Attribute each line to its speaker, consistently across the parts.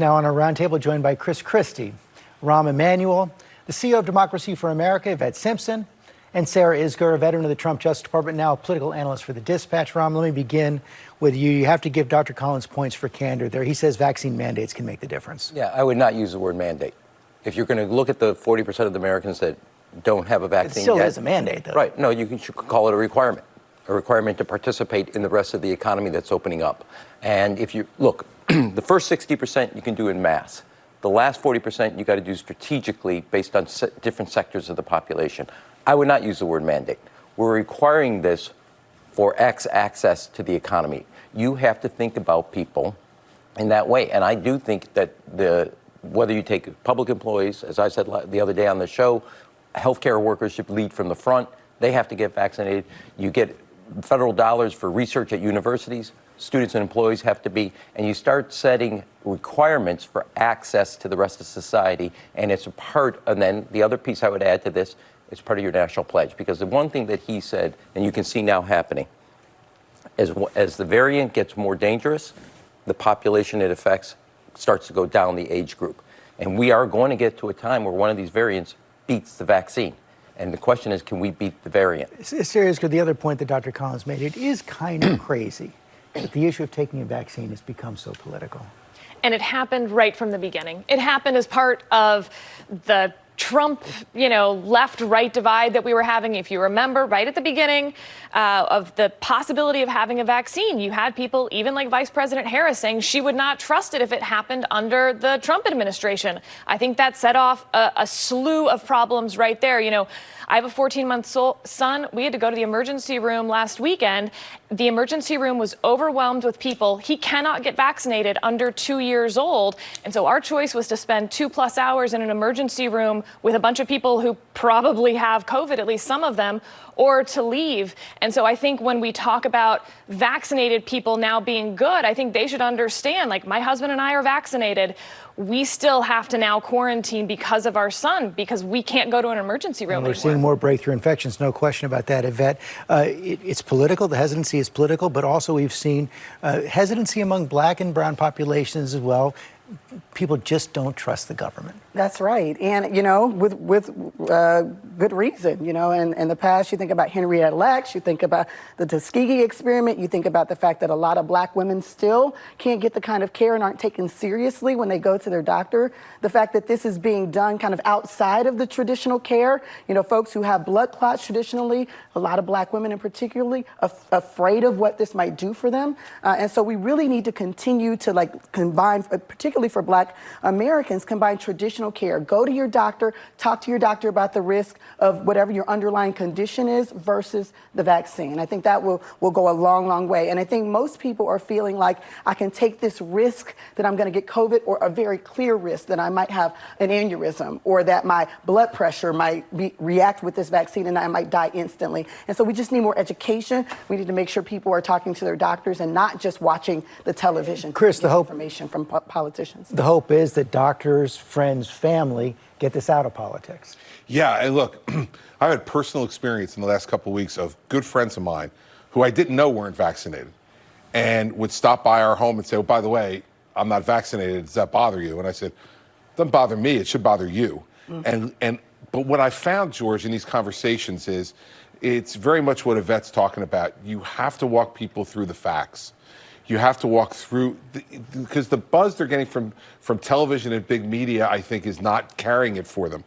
Speaker 1: Now on our roundtable, joined by Chris Christie, Emanuel, the CEO of Democracy for America, Yvette Simpson, and Sarah Isgur, a veteran of the Trump Justice Department, now a political analyst for the Dispatch. Ram, let me begin with you. You have to give Dr. Collins points for candor there. He says vaccine mandates can make the difference.
Speaker 2: Yeah, I would not use the word mandate. If you're going to look at the 40% of the Americans that don't have a vaccine
Speaker 1: it still
Speaker 2: yet,
Speaker 1: is a mandate, though.
Speaker 2: Right. No, you should call it a requirement to participate in the rest of the economy that's opening up. And if you look, the first 60% you can do in mass. The last 40% you got to do strategically based on different sectors of the population. I would not use the word mandate. We're requiring this for access to the economy. You have to think about people in that way. And I do think that whether you take public employees, as I said the other day on the show, healthcare workers should lead from the front. They have to get vaccinated. You get federal dollars for research at universities. Students and employees have to be, and you start setting requirements for access to the rest of society, and it's a part, and then the other piece I would add to this, it's part of your national pledge, because the one thing that he said, and you can see now happening, as the variant gets more dangerous, the population it affects starts to go down the age group. And we are going to get to a time where one of these variants beats the vaccine. And the question is, can we beat the variant?
Speaker 1: Seriously, the other point that Dr. Collins made, it is kind of crazy that the issue of taking a vaccine has become so political.
Speaker 3: And it happened right from the beginning. It happened as part of the Trump, left-right divide that we were having. If you remember, right at the beginning of the possibility of having a vaccine, you had people, even like Vice President Harris, saying she would not trust it if it happened under the Trump administration. I think that set off a slew of problems right there. I have a 14-month son. We had to go to the emergency room last weekend. The emergency room was overwhelmed with people. He cannot get vaccinated under 2 years old. And so our choice was to spend 2+ hours in an emergency room with a bunch of people who probably have COVID, at least some of them, or to leave. And so I think when we talk about vaccinated people now being good, I think they should understand, like my husband and I are vaccinated. We still have to now quarantine because of our son, because we can't go to an emergency room anymore.
Speaker 1: We're seeing more breakthrough infections, no question about that, Yvette. It's political. The hesitancy is political, but also we've seen hesitancy among black and brown populations as well. People just don't trust the government.
Speaker 4: That's right. And, with good reason, and in the past, you think about Henrietta Lacks, you think about the Tuskegee experiment, you think about the fact that a lot of black women still can't get the kind of care and aren't taken seriously when they go to their doctor. The fact that this is being done kind of outside of the traditional care, folks who have blood clots traditionally, a lot of black women in particularly, afraid of what this might do for them. And so we really need to continue to combine, particularly for black Americans, combine traditional care. Go to your doctor, talk to your doctor about the risk of whatever your underlying condition is versus the vaccine. I think that will go a long, long way. And I think most people are feeling like I can take this risk that I'm going to get COVID, or a very clear risk that I might have an aneurysm, or that my blood pressure might react with this vaccine and I might die instantly. And so we just need more education. We need to make sure people are talking to their doctors and not just watching the television.
Speaker 1: Chris, the hope
Speaker 4: information from politicians.
Speaker 1: The hope is that doctors, friends, family get this out of politics.
Speaker 5: Yeah, and look, I've had personal experience in the last couple of weeks of good friends of mine who I didn't know weren't vaccinated, and would stop by our home and say, "Oh, by the way, I'm not vaccinated. Does that bother you?" And I said, "It doesn't bother me. It should bother you." Mm-hmm. But what I found, George, in these conversations is it's very much what Yvette's talking about. You have to walk people through the facts. You have to walk through, because the buzz they're getting from television and big media, I think, is not carrying it for them.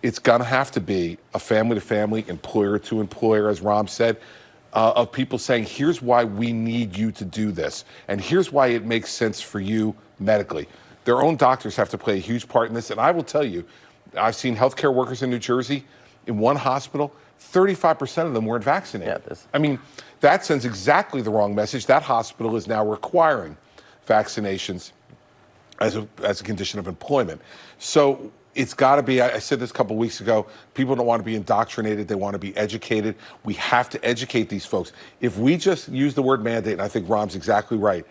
Speaker 5: It's going to have to be a family-to-family, employer-to-employer, as Ram said, of people saying, here's why we need you to do this, and here's why it makes sense for you medically. Their own doctors have to play a huge part in this, and I will tell you, I've seen healthcare workers in New Jersey, in one hospital, 35% of them weren't vaccinated. Yeah, I mean, that sends exactly the wrong message. That hospital is now requiring vaccinations as a condition of employment. So it's got to be, I said this a couple of weeks ago, people don't want to be indoctrinated, they want to be educated. We have to educate these folks. If we just use the word mandate, and I think Ram's exactly right,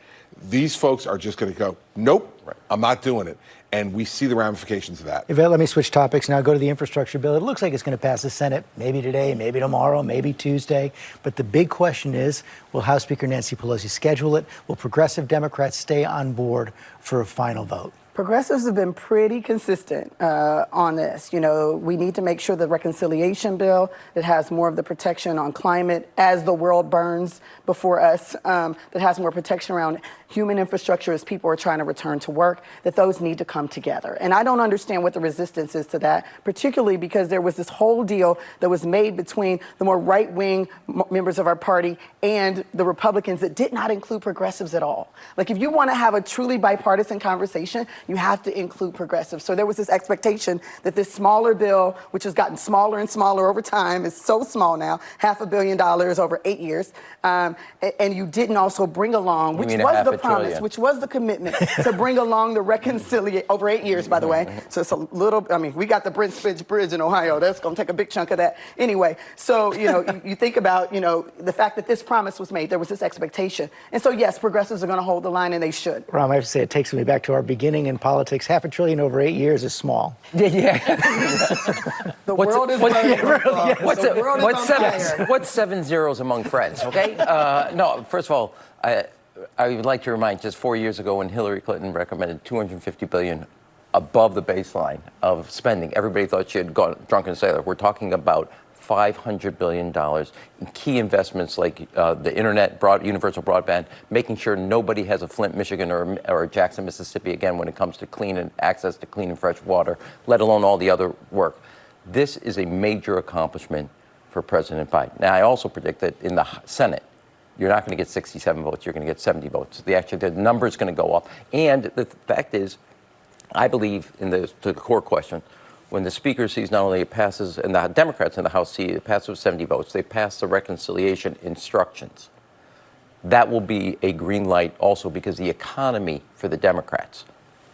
Speaker 5: these folks are just going to go, nope, right, I'm not doing it. And we see the ramifications of that.
Speaker 1: Yvette, let me switch topics now. Go to the infrastructure bill. It looks like it's going to pass the Senate, maybe today, maybe tomorrow, maybe Tuesday. But the big question is, will House Speaker Nancy Pelosi schedule it? Will progressive Democrats stay on board for a final vote?
Speaker 4: Progressives have been pretty consistent on this. You know, we need to make sure the reconciliation bill that has more of the protection on climate as the world burns before us, that has more protection around human infrastructure as people are trying to return to work, that those need to come together. And I don't understand what the resistance is to that, particularly because there was this whole deal that was made between the more right-wing members of our party and the Republicans that did not include progressives at all. Like, if you want to have a truly bipartisan conversation, you have to include progressives. So there was this expectation that this smaller bill, which has gotten smaller and smaller over time, is so small now, $500 million over 8 years, and you didn't also bring along, which was the promise, which was the commitment to bring along the reconciliation over 8 years, by the way. So it's a little, I mean, we got the Brent Bridge in Ohio. That's going to take a big chunk of that. Anyway, so, you know, you think about, you know, the fact that this promise was made, there was this expectation. And so, yes, progressives are going to hold the line, and they should.
Speaker 1: Ram, I have to say, it takes me back to our beginning in politics. $500 billion over 8 years is small.
Speaker 2: Yeah.
Speaker 4: The world is burning.
Speaker 2: What's 7 zeros among friends, okay? No, first of all, I would like to remind, just 4 years ago when Hillary Clinton recommended $250 billion above the baseline of spending, everybody thought she had gone drunken sailor. We're talking about $500 billion in key investments like the internet, universal broadband, making sure nobody has a Flint, Michigan or Jackson, Mississippi again when it comes to clean and access to clean and fresh water, let alone all the other work. This is a major accomplishment for President Biden. Now, I also predict that in the Senate, you're not going to get 67 votes, you're going to get 70 votes. The number is going to go up. And the fact is, I believe in to the core question, when the Speaker sees not only it passes, and the Democrats in the House see it passes with 70 votes, they pass the reconciliation instructions. That will be a green light also because the economy for the Democrats,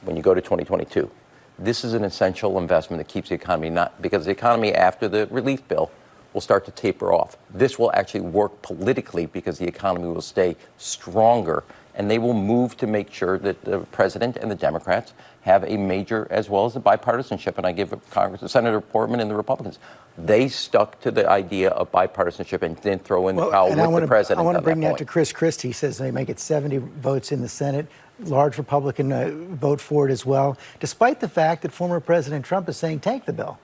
Speaker 2: when you go to 2022, this is an essential investment that keeps the economy because the economy after the relief bill will start to taper off. This will actually work politically because the economy will stay stronger, and they will move to make sure that the president and the Democrats have a major, as well as the bipartisanship. And I give Senator Portman and the Republicans, they stuck to the idea of bipartisanship and didn't throw in the towel with the president.
Speaker 1: I want to bring that to Chris Christie. He says they may get 70 votes in the Senate. Large Republican vote for it as well, despite the fact that former President Trump is saying tank the bill.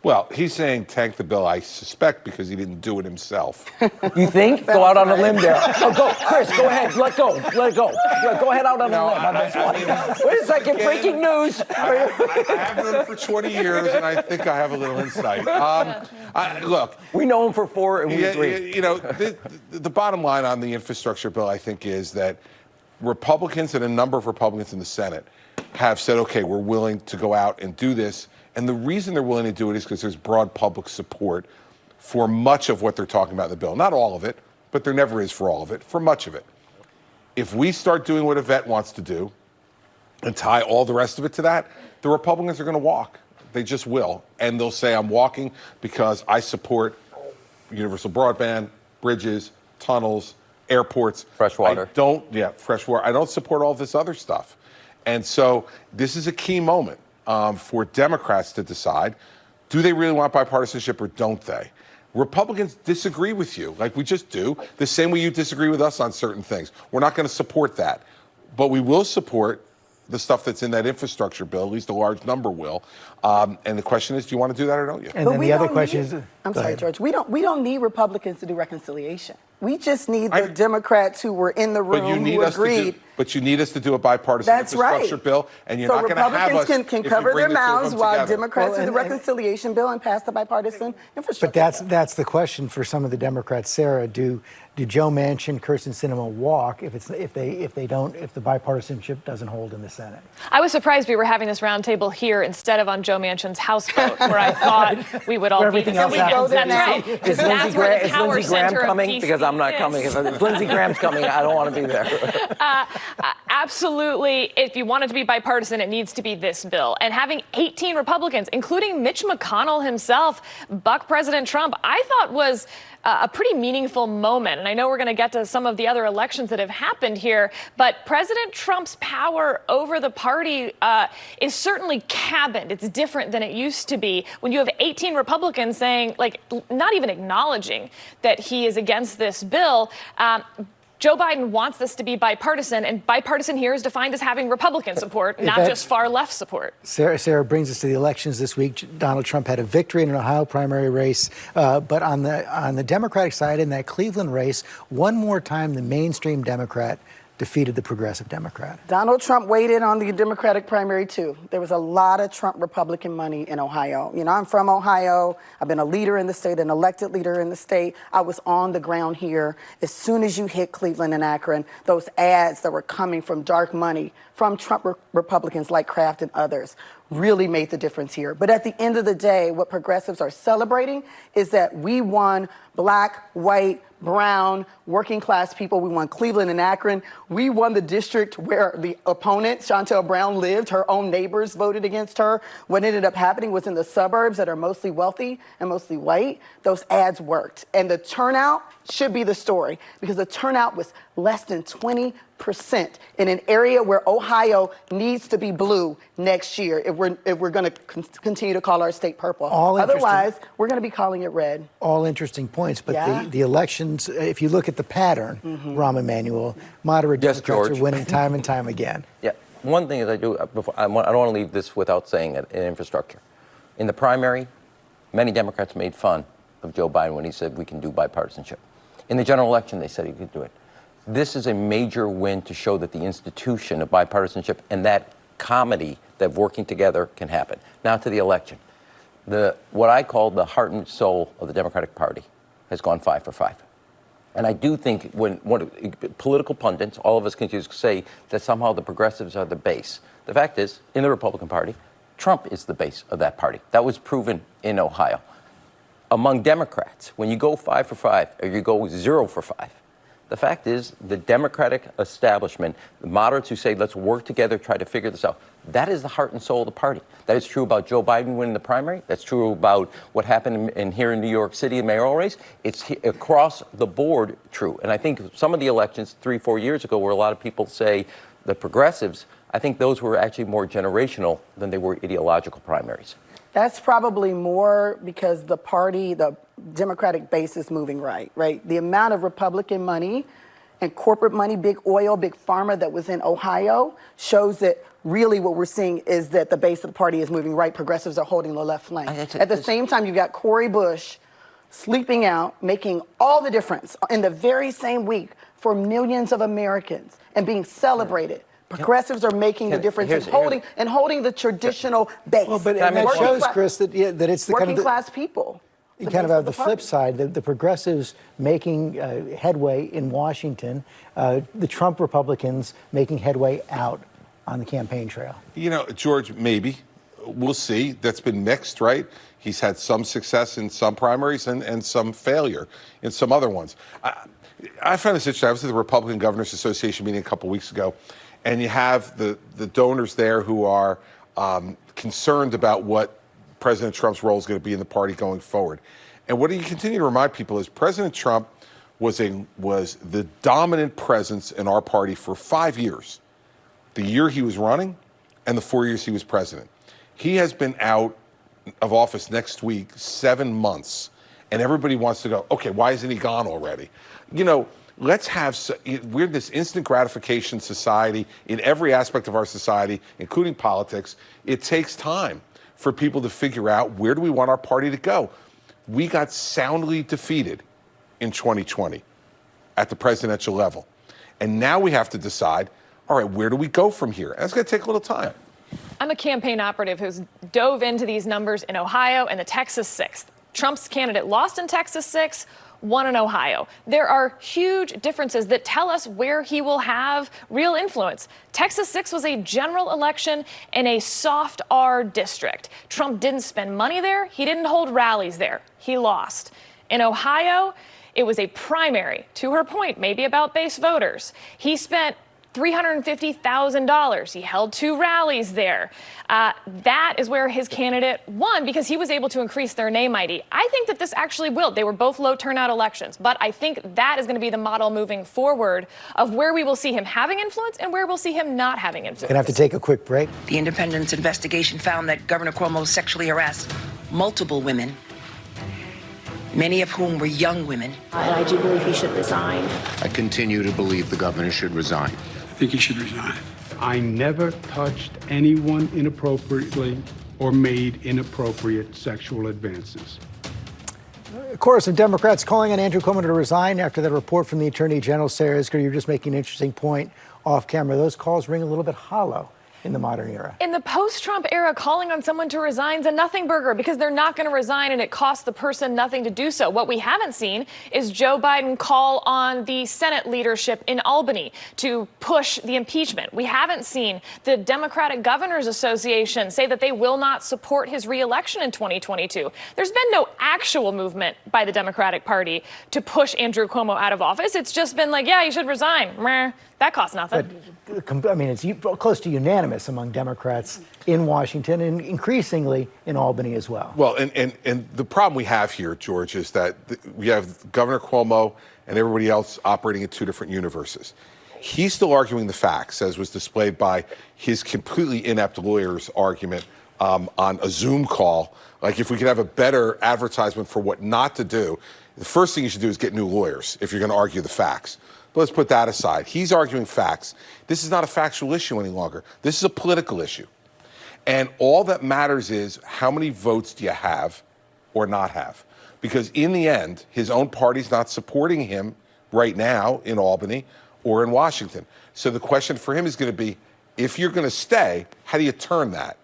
Speaker 5: Well, he's saying tank the bill, I suspect, because he didn't do it himself.
Speaker 2: You think? Go out on a limb there. Oh, go, Chris, go ahead. Let go. Let it go. Go ahead out on a limb. Wait a second. Breaking news.
Speaker 5: I have known him for 20 years, and I think I have a little insight. Look.
Speaker 2: We know him for 4, and we agree.
Speaker 5: You know, the bottom line on the infrastructure bill, I think, is that Republicans and a number of Republicans in the Senate have said, okay, we're willing to go out and do this. And the reason they're willing to do it is because there's broad public support for much of what they're talking about in the bill. Not all of it, but there never is for all of it, for much of it. If we start doing what Yvette wants to do and tie all the rest of it to that, the Republicans are going to walk. They just will. And they'll say, I'm walking because I support universal broadband, bridges, tunnels, airports.
Speaker 2: Fresh water.
Speaker 5: Fresh water. I don't support all this other stuff. And so this is a key moment for Democrats to decide, do they really want bipartisanship or don't they? Republicans disagree with you, like we just do, the same way you disagree with us on certain things. We're not going to support that. But we will support the stuff that's in that infrastructure bill, at least a large number will. And the question is, do you want to do that or don't you?
Speaker 1: And then the other question is...
Speaker 4: I'm sorry, George. We don't need Republicans to do reconciliation. We just need the Democrats who were in the room who agreed.
Speaker 5: But you need us to do a bipartisan infrastructure bill, and you're not going to have us.
Speaker 4: So Republicans can cover their mouths while Democrats do the reconciliation bill and pass the bipartisan infrastructure bill.
Speaker 1: But that's the question for some of the Democrats. Sarah, do Joe Manchin, Kyrsten Sinema walk if the bipartisanship doesn't hold in the Senate?
Speaker 3: I was surprised we were having this roundtable here instead of on Joe Manchin's houseboat, where I thought we would all be.
Speaker 1: That's
Speaker 3: right.
Speaker 2: Is Lindsey Graham coming? Because I'm not coming. If Lindsey Graham's coming, I don't want to be there.
Speaker 3: Absolutely. If you want it to be bipartisan, it needs to be this bill. And having 18 Republicans, including Mitch McConnell himself, buck President Trump, I thought was a pretty meaningful moment. And I know we're going to get to some of the other elections that have happened here, but President Trump's power over the party is certainly cabined. It's different than it used to be. When you have 18 Republicans saying, like, not even acknowledging that he is against this bill, Joe Biden wants this to be bipartisan, and bipartisan here is defined as having Republican support, not just far left support.
Speaker 1: Sarah brings us to the elections this week. Donald Trump had a victory in an Ohio primary race, but on the Democratic side, in that Cleveland race, one more time the mainstream Democrat defeated the progressive Democrat.
Speaker 4: Donald Trump weighed in on the Democratic primary, too. There was a lot of Trump Republican money in Ohio. You know, I'm from Ohio. I've been a leader in the state, an elected leader in the state. I was on the ground here. As soon as you hit Cleveland and Akron, those ads that were coming from dark money from Trump Republicans like Kraft and others really made the difference here. But at the end of the day, what progressives are celebrating is that we won black, white, brown, working class people. We won Cleveland and Akron. We won the district where the opponent, Shontel Brown, lived. Her own neighbors voted against her. What ended up happening was in the suburbs that are mostly wealthy and mostly white, those ads worked. And the turnout should be the story, because the turnout was less than 20% in an area where Ohio needs to be blue next year if we're going to continue to call our state purple. Otherwise, we're going to be calling it red.
Speaker 1: All interesting points, but
Speaker 4: Yeah.
Speaker 1: the elections, if you look at the pattern, Rahm Emanuel, moderate
Speaker 2: Yes,
Speaker 1: Democrats
Speaker 2: George.
Speaker 1: are winning time and time again.
Speaker 2: Yeah. One thing that I do, I don't want to leave this without saying it, in infrastructure. In the primary, many Democrats made fun of Joe Biden when he said we can do bipartisanship. In the general election, they said he could do it. This is a major win to show that the institution of bipartisanship and that comedy that working together can happen. Now to the election. What I call the heart and soul of the Democratic Party has gone 5 for 5. And I do think when political pundits, all of us can just say that somehow the progressives are the base. The fact is, in the Republican Party, Trump is the base of that party. That was proven in Ohio. Among Democrats, when you go 5 for 5 or you go 0 for 5, the fact is the Democratic establishment, the moderates who say let's work together, try to figure this out, that is the heart and soul of the party. That is true about Joe Biden winning the primary. That's true about what happened here in New York City in mayoral race. It's across the board true. And I think some of the elections 3-4 years ago where a lot of people say the progressives, I think those were actually more generational than they were ideological primaries.
Speaker 4: That's probably more because the party, the Democratic base is moving right? The amount of Republican money and corporate money, big oil, big pharma that was in Ohio shows that really what we're seeing is that the base of the party is moving right. Progressives are holding the left flank. At the same time, you've got Cori Bush sleeping out, making all the difference in the very same week for millions of Americans and being celebrated. Progressives are making the difference and holding the traditional base.
Speaker 1: Well, but and that shows, Chris, that it's the
Speaker 4: working
Speaker 1: kind of
Speaker 4: class people.
Speaker 1: You kind of have the flip side, the progressives making headway in Washington, the Trump Republicans making headway out on the campaign trail. You know,
Speaker 5: George, maybe. We'll see. That's been mixed, right? He's had some success in some primaries and some failure in some other ones. I found this interesting. I was at the Republican Governors Association meeting a couple weeks ago, and you have the donors there who are concerned about what President Trump's role is going to be in the party going forward. And what you continue to remind people is President Trump was the dominant presence in our party for 5 years. The year he was running and the 4 years he was president. He has been out of office next week 7 months, and everybody wants to go, okay, why isn't he gone already? You know, we're this instant gratification society in every aspect of our society, including politics. It takes time for people to figure out where do we want our party to go. We got soundly defeated in 2020 at the presidential level. And now we have to decide, all right, where do we go from here? And it's going to take a little time.
Speaker 3: I'm a campaign operative who's dove into these numbers in Ohio and the Texas 6th. Trump's candidate lost in Texas 6, won in Ohio. There are huge differences that tell us where he will have real influence. Texas 6 was a general election in a soft R district. Trump didn't spend money there. He didn't hold rallies there. He lost. In Ohio, it was a primary, to her point, maybe about base voters. He spent $350,000. He held 2 rallies there. That is where his candidate won because he was able to increase their name ID. I think that this actually will. They were both low turnout elections, but I think that is going to be the model moving forward of where we will see him having influence and where we'll see him not having influence.
Speaker 1: Gonna have to take a quick break.
Speaker 6: The Independent's investigation found that Governor Cuomo sexually harassed multiple women. many of whom were young women.
Speaker 7: And I do believe he should resign.
Speaker 8: I continue to believe the governor should resign.
Speaker 9: I think he should resign. I never touched anyone inappropriately or made inappropriate sexual advances.
Speaker 1: A chorus of Democrats calling on Andrew Cuomo to resign after that report from the Attorney General. Sarah Isgur, you're just making an interesting point off camera. Those calls ring a little bit hollow in the modern era.
Speaker 3: In the post-Trump era, calling on someone to resign is a nothing burger because they're not going to resign and it costs the person nothing to do so. What we haven't seen is Joe Biden call on the Senate leadership in Albany to push the impeachment. We haven't seen the Democratic Governors Association say that they will not support his reelection in 2022. There's been no actual movement by the Democratic Party to push Andrew Cuomo out of office. It's just been like, yeah, you should resign. Meh. That costs nothing.
Speaker 1: But, I mean, it's close to unanimous among Democrats in Washington and increasingly in Albany as well.
Speaker 5: Well, and the problem we have here, George, is that we have Governor Cuomo and everybody else operating in two different universes. He's still arguing the facts, as was displayed by his completely inept lawyer's argument on a Zoom call. Like, if we could have a better advertisement for what not to do, the first thing you should do is get new lawyers if you're going to argue the facts. But let's put that aside. He's arguing facts. This is not a factual issue any longer. This is a political issue. And all that matters is how many votes do you have or not have? Because in the end, his own party's not supporting him right now in Albany or in Washington. So the question for him is going to be, if you're going to stay, how do you turn that?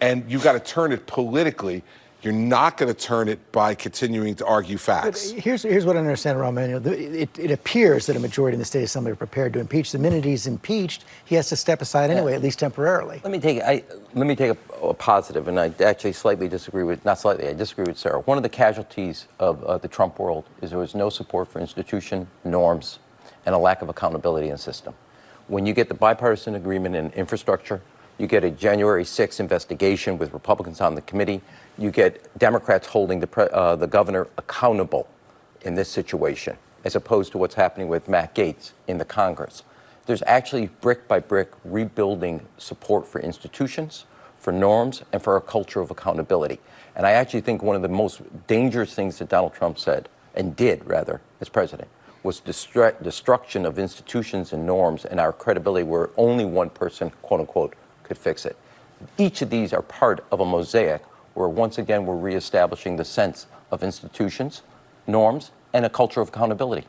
Speaker 5: And you've got to turn it politically. You're not going to turn it by continuing to argue facts.
Speaker 1: But here's what I understand, Rahm Emanuel. It appears that a majority in the state assembly are prepared to impeach. The minute he's impeached, he has to step aside anyway, at least temporarily.
Speaker 2: Let me take a positive, and I actually slightly disagree with, not slightly, I disagree with Sarah. One of the casualties of the Trump world is there was no support for institution, norms, and a lack of accountability in the system. When you get the bipartisan agreement in infrastructure, you get a January 6th investigation with Republicans on the committee. You get Democrats holding the governor accountable in this situation, as opposed to what's happening with Matt Gaetz in the Congress. There's actually brick by brick rebuilding support for institutions, for norms, and for a culture of accountability. And I actually think one of the most dangerous things that Donald Trump said, and did rather, as president, was destruction of institutions and norms and our credibility where only one person, quote unquote, could fix it. Each of these are part of a mosaic where once again we're reestablishing the sense of institutions, norms, and a culture of accountability.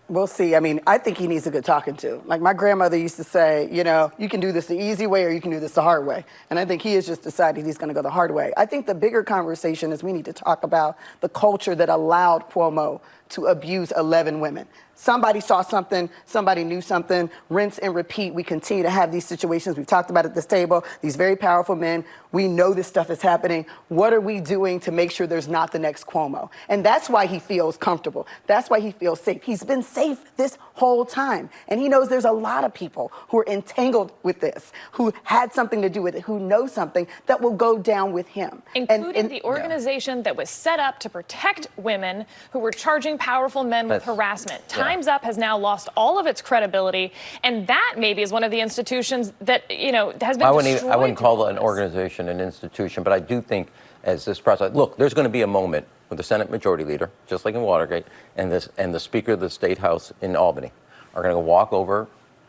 Speaker 4: We'll see. I mean, I think he needs a good talking to. Like my grandmother used to say, you know, you can do this the easy way or you can do this the hard way. And I think he has just decided he's going to go the hard way. I think the bigger conversation is we need to talk about the culture that allowed Cuomo to abuse 11 women. Somebody saw something, somebody knew something, rinse and repeat. We continue to have these situations. We've talked about at this table, these very powerful men. We know this stuff is happening. What are we doing to make sure there's not the next Cuomo? And that's why he feels comfortable. That's why he feels safe. He's been safe this whole time. And he knows there's a lot of people who are entangled with this, who had something to do with it, who know something that will go down with him.
Speaker 3: Including the organization that was set up to protect women who were charging powerful men with harassment. Time's Up has now lost all of its credibility, and that maybe is one of the institutions that, you know, has been destroyed.
Speaker 2: I wouldn't call an organization an institution, but I do think as this process, look, there's going to be a moment where the Senate Majority Leader, just like in Watergate, and the Speaker of the State House in Albany are going to walk over,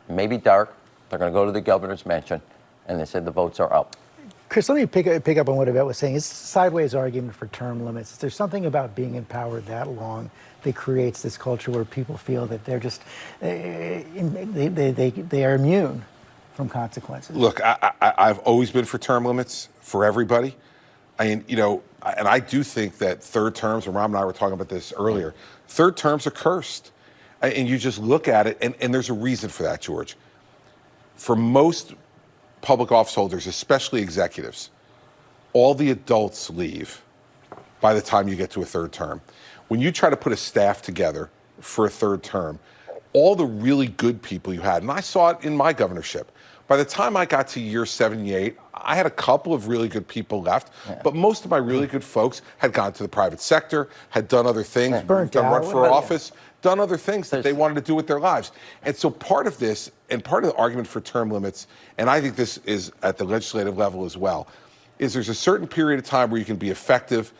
Speaker 2: maybe dark, they're going to go to the governor's mansion, and they said the votes are up.
Speaker 1: Chris, let me pick up on what Yvette was saying. It's a sideways argument for term limits. There's something about being in power that long that creates this culture where people feel that they're just, they are immune from consequences.
Speaker 5: Look, I've always been for term limits for everybody. I mean, you know, and I do think that third terms, and Ram and I were talking about this earlier, third terms are cursed. And you just look at it, and there's a reason for that, George. For most public office holders, especially executives, all the adults leave by the time you get to a third term. When you try to put a staff together for a third term, all the really good people you had, and I saw it in my governorship, by the time I got to year 78, I had a couple of really good people left, but most of my really good folks had gone to the private sector, had done other things, run for office, done other things that they wanted to do with their lives. And so part of this, and part of the argument for term limits, and I think this is at the legislative level as well, is there's a certain period of time where you can be effective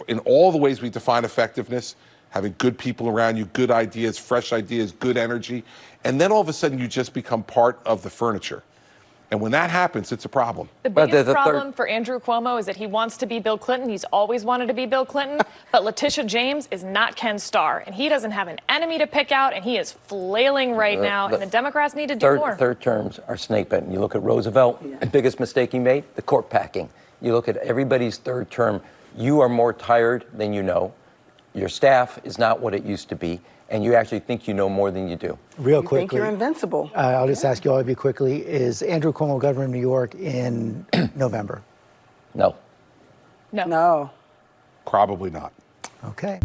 Speaker 5: in all the ways we define effectiveness, having good people around you, good ideas, fresh ideas, good energy, and then all of a sudden you just become part of the furniture. And when that happens, it's a problem.
Speaker 3: The biggest problem for Andrew Cuomo is that he wants to be Bill Clinton. He's always wanted to be Bill Clinton. But Letitia James is not Ken Starr. And he doesn't have an enemy to pick out. And he is flailing right now. And the Democrats need to do more.
Speaker 2: Third terms are snake bitten. You look at Roosevelt, the biggest mistake he made, the court packing. You look at everybody's third term, you are more tired than you know. Your staff is not what it used to be. And you actually think you know more than you do.
Speaker 1: Real
Speaker 4: You
Speaker 1: quickly.
Speaker 4: think you're invincible.
Speaker 1: I'll just ask you all of you quickly. Is Andrew Cuomo governor of New York in November?
Speaker 2: No.
Speaker 4: No.
Speaker 5: Probably not.
Speaker 1: Okay.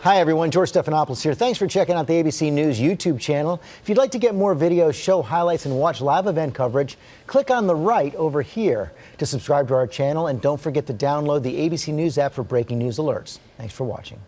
Speaker 1: Hi, everyone. George Stephanopoulos here. Thanks for checking out the ABC News YouTube channel. If you'd like to get more videos, show highlights, and watch live event coverage, click on the right over here to subscribe to our channel. And don't forget to download the ABC News app for breaking news alerts. Thanks for watching.